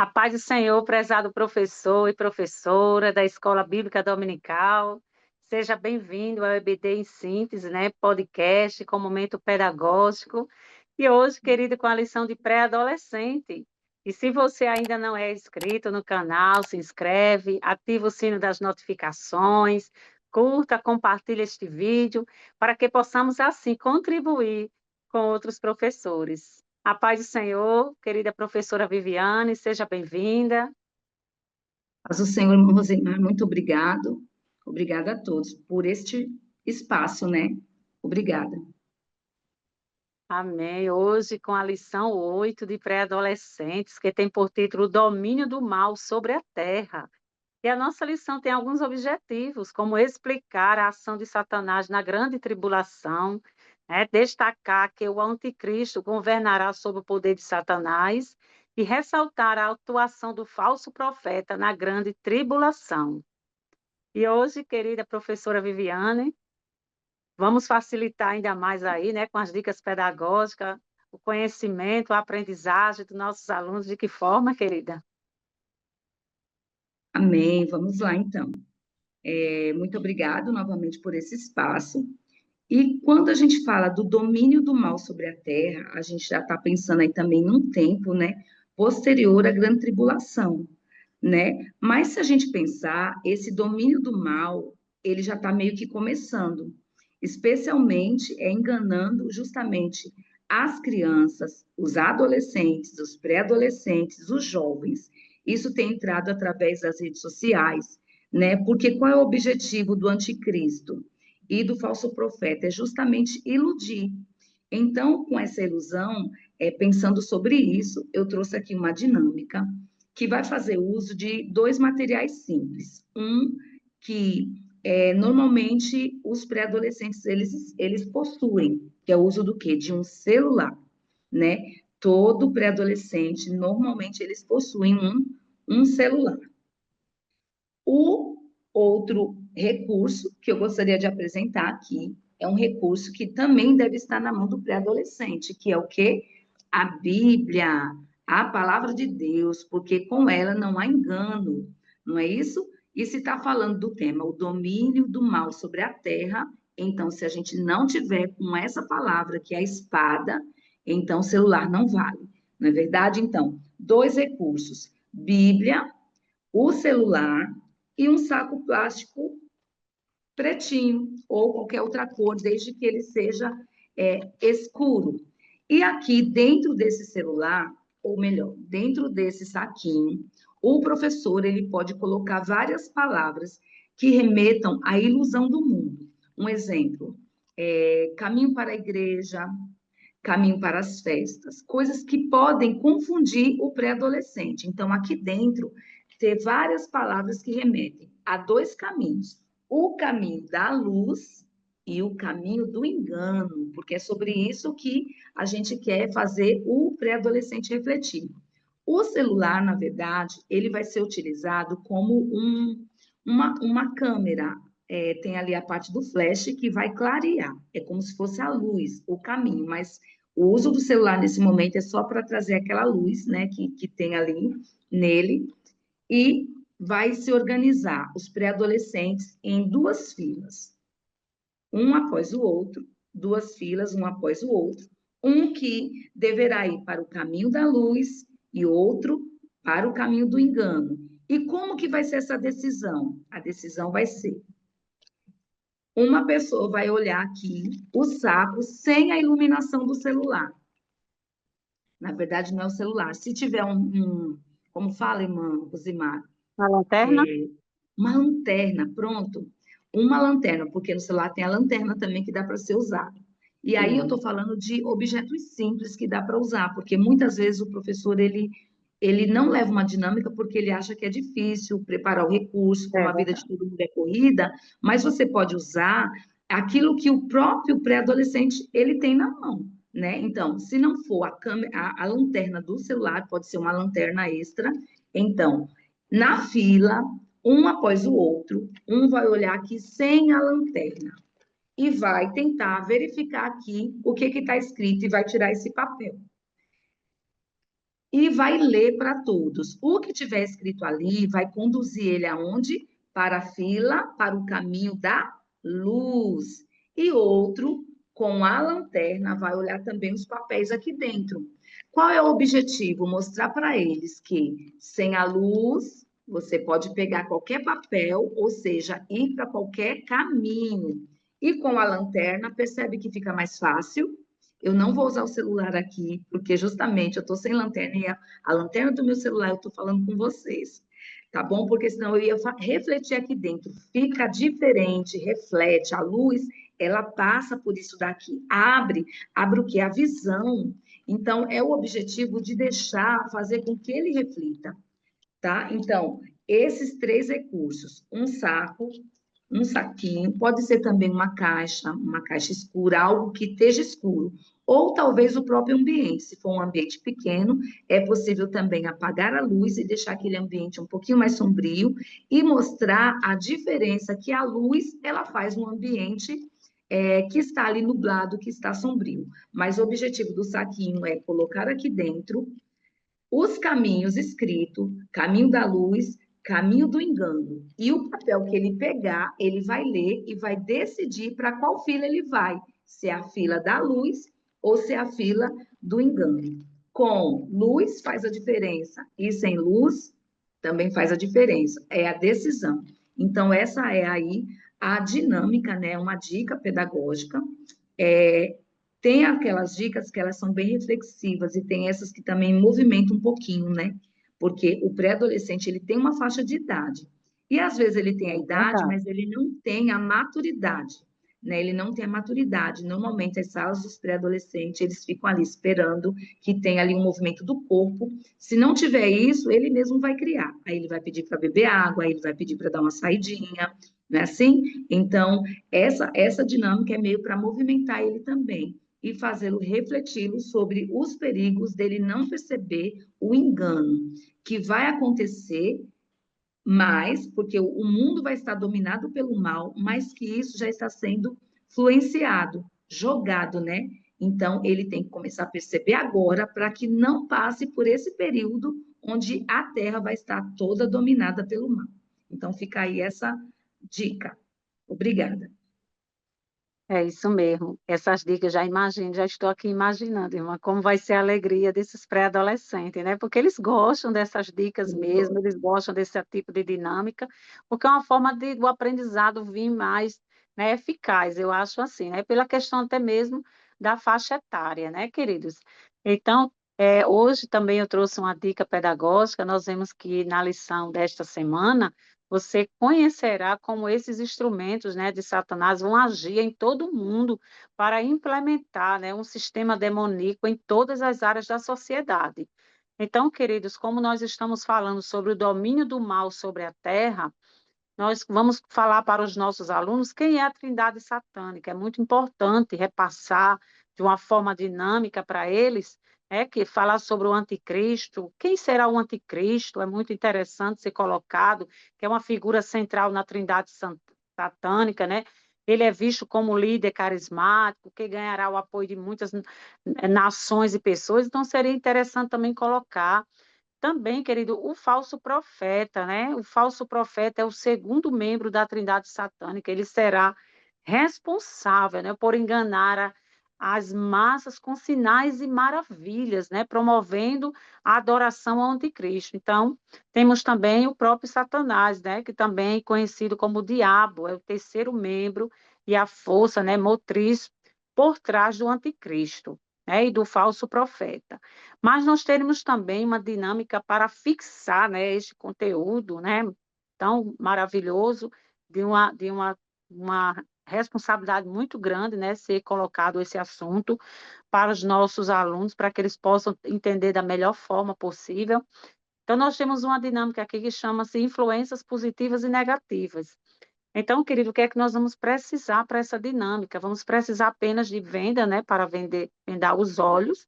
A paz do Senhor, prezado professor e professora da Escola Bíblica Dominical. Seja bem-vindo ao EBD em Síntese, né? Podcast com momento pedagógico. E hoje, querido, com a lição de pré-adolescente. E se você ainda não é inscrito no canal, se inscreve, ativa o sino das notificações, curta, compartilha este vídeo, para que possamos assim contribuir com outros professores. A paz do Senhor, querida professora Viviane, seja bem-vinda. Mas o Senhor, irmão Rosemar, muito obrigado. Obrigada a todos por este espaço, né? Obrigada. Amém. Hoje, com a lição 8 de pré-adolescentes, que tem por título O Domínio do Mal sobre a Terra. E a nossa lição tem alguns objetivos, como explicar a ação de Satanás na grande tribulação, né? Destacar que o anticristo governará sob o poder de Satanás e ressaltar a atuação do falso profeta na grande tribulação. E hoje, querida professora Viviane, vamos facilitar ainda mais aí, né, com as dicas pedagógicas, o conhecimento, a aprendizagem dos nossos alunos. De que forma, querida? Amém. Vamos lá, então. Muito obrigado novamente por esse espaço. E quando a gente fala do domínio do mal sobre a terra, a gente já está pensando aí também num tempo, né, posterior à grande tribulação, né? Mas se a gente pensar, esse domínio do mal, ele já está meio que começando, especialmente enganando justamente as crianças, os adolescentes, os pré-adolescentes, os jovens. Isso tem entrado através das redes sociais, né? Porque qual é o objetivo do anticristo e do falso profeta? É justamente iludir. Então, com essa ilusão, pensando sobre isso, eu trouxe aqui uma dinâmica que vai fazer uso de dois materiais simples. Um que normalmente os pré-adolescentes eles possuem, que é o uso do quê? De um celular, né? Todo pré-adolescente, normalmente, eles possuem um celular. O outro recurso que eu gostaria de apresentar aqui é um recurso que também deve estar na mão do pré-adolescente, que é o quê? A Bíblia, a palavra de Deus, porque com ela não há engano, não é isso? E se está falando do tema, o domínio do mal sobre a terra, então, se a gente não tiver com essa palavra, que é a espada, então o celular não vale, não é verdade? Então, dois recursos: Bíblia, o celular e um saco plástico pretinho ou qualquer outra cor, desde que ele seja escuro. E aqui dentro desse celular, ou melhor, dentro desse saquinho, o professor ele pode colocar várias palavras que remetam à ilusão do mundo. Um exemplo, caminho para a igreja, caminho para as festas, coisas que podem confundir o pré-adolescente. Então, aqui dentro, ter várias palavras que remetem a dois caminhos: o caminho da luz e o caminho do engano, porque é sobre isso que a gente quer fazer o pré-adolescente refletir. O celular, na verdade, ele vai ser utilizado como uma câmera. Tem ali a parte do flash que vai clarear, é como se fosse a luz, o caminho, mas o uso do celular nesse momento é só para trazer aquela luz, né, que tem ali nele, e vai se organizar os pré-adolescentes em duas filas, um após o outro, duas filas, um após o outro, um que deverá ir para o caminho da luz e outro para o caminho do engano. E como que vai ser essa decisão? A decisão vai ser: uma pessoa vai olhar aqui o saco sem a iluminação do celular. Na verdade, não é o celular. Se tiver como fala, irmã Rosimar, A lanterna? uma lanterna, pronto. Uma lanterna, porque no celular tem a lanterna também que dá para ser usada. E aí eu Sim. estou falando de objetos simples que dá para usar, porque muitas vezes o professor ele não leva uma dinâmica porque ele acha que é difícil preparar o recurso, É como a vida de verdade. todo mundo é corrida, mas você pode usar aquilo que o próprio pré-adolescente ele tem na mão, né? Então, se não for a câmera, a lanterna do celular, pode ser uma lanterna extra. Então, na fila, um após o outro, um vai olhar aqui sem a lanterna e vai tentar verificar aqui o que está escrito e vai tirar esse papel. e vai ler para todos. O que tiver escrito ali vai conduzir ele aonde? Para a fila, para o caminho da luz. E outro, com a lanterna, vai olhar também os papéis aqui dentro. Qual é o objetivo? Mostrar para eles que sem a luz você pode pegar qualquer papel, ou seja, ir para qualquer caminho. E com a lanterna, percebe que fica mais fácil? Eu não vou usar o celular aqui, porque justamente eu estou sem lanterna e a lanterna do meu celular eu estou falando com vocês, tá bom? Porque senão eu ia refletir aqui dentro. Fica diferente, reflete, a luz, ela passa por isso daqui, abre o que? A visão. Então, é o objetivo de deixar, fazer com que ele reflita, tá? Então, esses três recursos, um saco, um saquinho, pode ser também uma caixa escura, algo que esteja escuro, ou talvez o próprio ambiente. Se for um ambiente pequeno, é possível também apagar a luz e deixar aquele ambiente um pouquinho mais sombrio e mostrar a diferença que a luz ela faz no ambiente que está ali nublado, que está sombrio. Mas o objetivo do saquinho é colocar aqui dentro os caminhos escritos, caminho da luz, caminho do engano. E o papel que ele pegar, ele vai ler e vai decidir para qual fila ele vai, se é a fila da luz ou se é a fila do engano. Com luz faz a diferença e sem luz também faz a diferença, é a decisão. Então, essa é aí a dinâmica, né? Uma dica pedagógica é, tem aquelas dicas que elas são bem reflexivas e tem essas que também movimentam um pouquinho, né? Porque o pré-adolescente, ele tem uma faixa de idade. E às vezes ele tem a É idade, verdade. mas ele não tem a maturidade, né? Ele não tem a maturidade. Normalmente as salas dos pré-adolescentes, eles ficam ali esperando que tenha ali um movimento do corpo. Se não tiver isso, ele mesmo vai criar. Aí ele vai pedir para beber água, aí ele vai pedir para dar uma saidinha, não é assim? Então, essa dinâmica é meio para movimentar ele também e fazê-lo refleti-lo sobre os perigos dele não perceber o engano que vai acontecer, mas porque o mundo vai estar dominado pelo mal, mas que isso já está sendo influenciado, jogado, né? Então ele tem que começar a perceber agora para que não passe por esse período onde a Terra vai estar toda dominada pelo mal. Então fica aí essa dica. Obrigada. É isso mesmo. Essas dicas, já imagino, já estou aqui imaginando, irmã, como vai ser a alegria desses pré-adolescentes, né? Porque eles gostam dessas dicas mesmo, eles gostam desse tipo de dinâmica, porque é uma forma de do aprendizado vir mais, né, eficaz, eu acho assim, né? Pela questão até mesmo da faixa etária, né, queridos? Então, hoje também eu trouxe uma dica pedagógica, nós vemos que na lição desta semana você conhecerá como esses instrumentos, né, de Satanás vão agir em todo o mundo para implementar, né, um sistema demoníaco em todas as áreas da sociedade. Então, queridos, como nós estamos falando sobre o domínio do mal sobre a terra, nós vamos falar para os nossos alunos quem é a Trindade Satânica. É muito importante repassar de uma forma dinâmica para eles, que falar sobre o anticristo. Quem será o anticristo? É muito interessante ser colocado, que é uma figura central na Trindade Satânica, né? Ele é visto como líder carismático, que ganhará o apoio de muitas nações e pessoas. Então, seria interessante também colocar também, querido, o falso profeta, né? O falso profeta é o segundo membro da Trindade Satânica. Ele será responsável, né, por enganar as massas com sinais e maravilhas, né, promovendo a adoração ao anticristo. Então, temos também o próprio Satanás, né, que também é conhecido como o diabo, é o terceiro membro e a força, né, motriz por trás do anticristo, né, e do falso profeta. Mas nós teremos também uma dinâmica para fixar, né, este conteúdo, né, tão maravilhoso, uma responsabilidade muito grande, né, ser colocado esse assunto para os nossos alunos, para que eles possam entender da melhor forma possível. Então, nós temos uma dinâmica aqui que chama-se influências positivas e negativas. Então, querido, o que é que nós vamos precisar para essa dinâmica? Vamos precisar apenas de venda, né, para vendar os olhos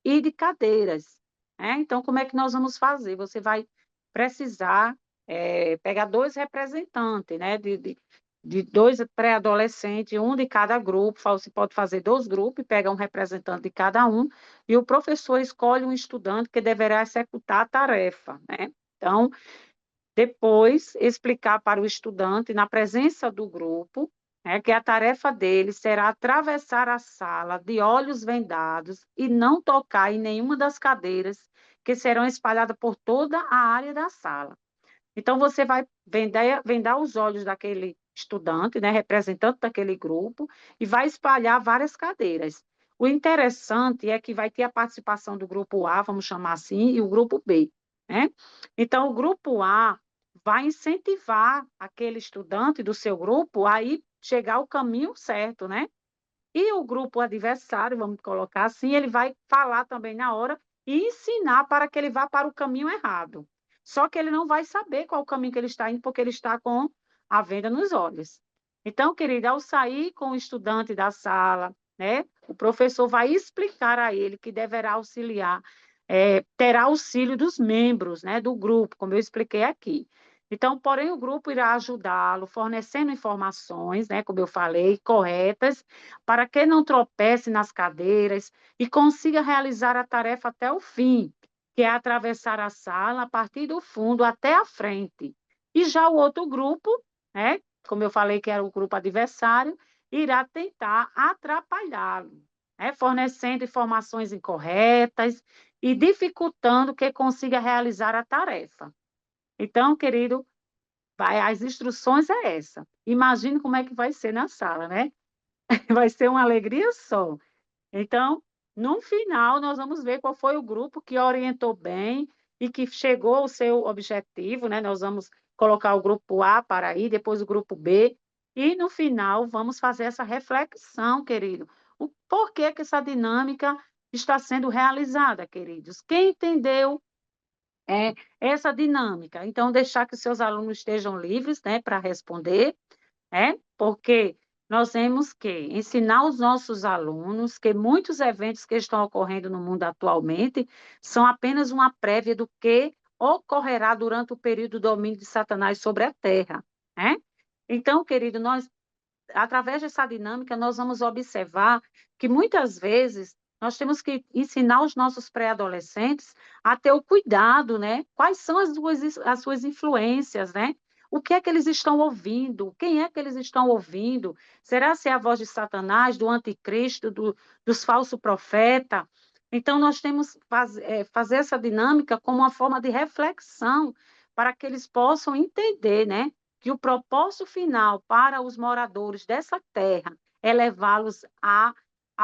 e de cadeiras, né? Então, como é que nós vamos fazer? Você vai precisar pegar dois representantes, né, de dois pré-adolescentes, um de cada grupo, você pode fazer dois grupos, pega um representante de cada um, e o professor escolhe um estudante que deverá executar a tarefa, né? Então, depois, explicar para o estudante, na presença do grupo, né, que a tarefa dele será atravessar a sala de olhos vendados e não tocar em nenhuma das cadeiras que serão espalhadas por toda a área da sala. Então, você vai vendar os olhos daquele estudante, né, representante daquele grupo, e vai espalhar várias cadeiras. O interessante é que vai ter a participação do grupo A, vamos chamar assim, e o grupo B, né? Então, o grupo A vai incentivar aquele estudante do seu grupo a ir chegar ao caminho certo, né? E o grupo adversário, vamos colocar assim, ele vai falar também na hora e ensinar para que ele vá para o caminho errado. Só que ele não vai saber qual o caminho que ele está indo, porque ele está com a venda nos olhos. Então, querida, ao sair com o estudante da sala, né, o professor vai explicar a ele que deverá auxiliar, terá auxílio dos membros, né, do grupo, como eu expliquei aqui. Então, porém, o grupo irá ajudá-lo, fornecendo informações, né, como eu falei, corretas, para que não tropece nas cadeiras e consiga realizar a tarefa até o fim, que é atravessar a sala a partir do fundo até a frente. E já o outro grupo, né, como eu falei que era o grupo adversário, irá tentar atrapalhá-lo, né, fornecendo informações incorretas e dificultando que consiga realizar a tarefa. Então, querido, as instruções é essa. Imagine como é que vai ser na sala, né? Vai ser uma alegria só. Então, no final, nós vamos ver qual foi o grupo que orientou bem e que chegou ao seu objetivo, né? Nós vamos colocar o grupo A para aí, depois o grupo B, e no final vamos fazer essa reflexão, querido. O porquê que essa dinâmica está sendo realizada, queridos? Quem entendeu essa dinâmica? Então, deixar que os seus alunos estejam livres, né, para responder, porque nós temos que ensinar os nossos alunos que muitos eventos que estão ocorrendo no mundo atualmente são apenas uma prévia do que ocorrerá durante o período do domínio de Satanás sobre a Terra, né? Então, querido, nós através dessa dinâmica, nós vamos observar que muitas vezes nós temos que ensinar os nossos pré-adolescentes a ter o cuidado, né? Quais são as suas influências, né? O que é que eles estão ouvindo? Quem é que eles estão ouvindo? Será se é a voz de Satanás, do anticristo, dos falsos profetas? Então, nós temos que fazer essa dinâmica como uma forma de reflexão para que eles possam entender, né? Que o propósito final para os moradores dessa terra é levá-los à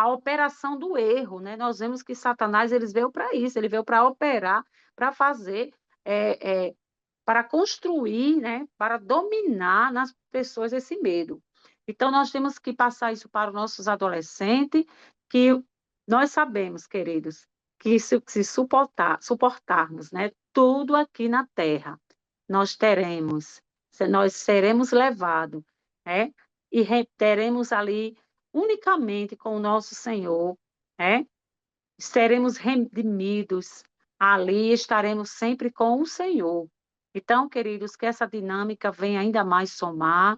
operação do erro, né? Nós vemos que Satanás ele veio para isso, ele veio para operar, para fazer, é, é, para construir, né? Para dominar nas pessoas esse medo. Então, nós temos que passar isso para os nossos adolescentes, que nós sabemos, queridos, que se suportarmos, né? Tudo aqui na terra nós teremos, nós seremos levados, né? E teremos ali unicamente com o nosso Senhor, né? Seremos redimidos, ali estaremos sempre com o Senhor. Então, queridos, que essa dinâmica venha ainda mais somar,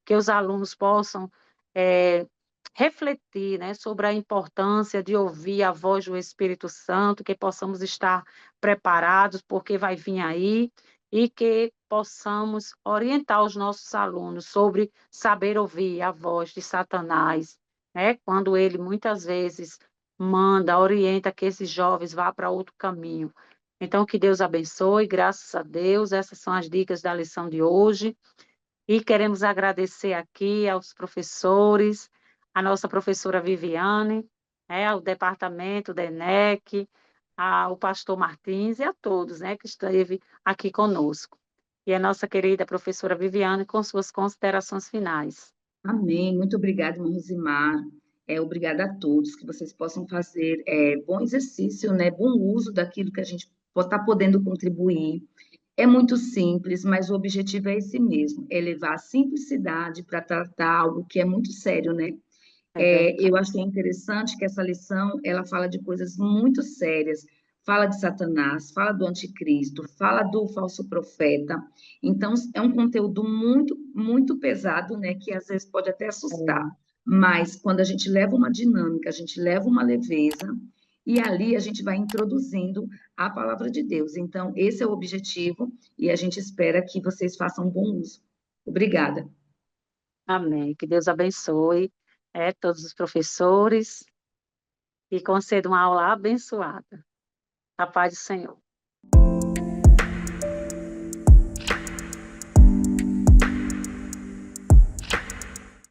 que os alunos possam é, refletir, né, sobre a importância de ouvir a voz do Espírito Santo, que possamos estar preparados, porque vai vir aí, e que possamos orientar os nossos alunos sobre saber ouvir a voz de Satanás, né, quando ele muitas vezes manda, orienta que esses jovens vá para outro caminho. Então, que Deus abençoe, graças a Deus, essas são as dicas da lição de hoje. E queremos agradecer aqui aos professores, a nossa professora Viviane, ao departamento da ENEC, ao pastor Martins e a todos, né, que esteve aqui conosco. E a nossa querida professora Viviane com suas considerações finais. Amém. Muito obrigada, irmã Rosimar. Obrigada a todos, que vocês possam fazer bom exercício, né? Bom uso daquilo que a gente está podendo contribuir. É muito simples, mas o objetivo é esse mesmo, é levar a simplicidade para tratar algo que é muito sério, né? É verdade. Eu achei interessante que essa lição, ela fala de coisas muito sérias, fala de Satanás, fala do anticristo, fala do falso profeta. Então, é um conteúdo muito, muito pesado, né, que às vezes pode até assustar. É. Mas quando a gente leva uma dinâmica, a gente leva uma leveza, e ali a gente vai introduzindo a palavra de Deus. Então, esse é o objetivo, e a gente espera que vocês façam um bom uso. Obrigada. Amém. Que Deus abençoe todos os professores e conceda uma aula abençoada. A paz do Senhor.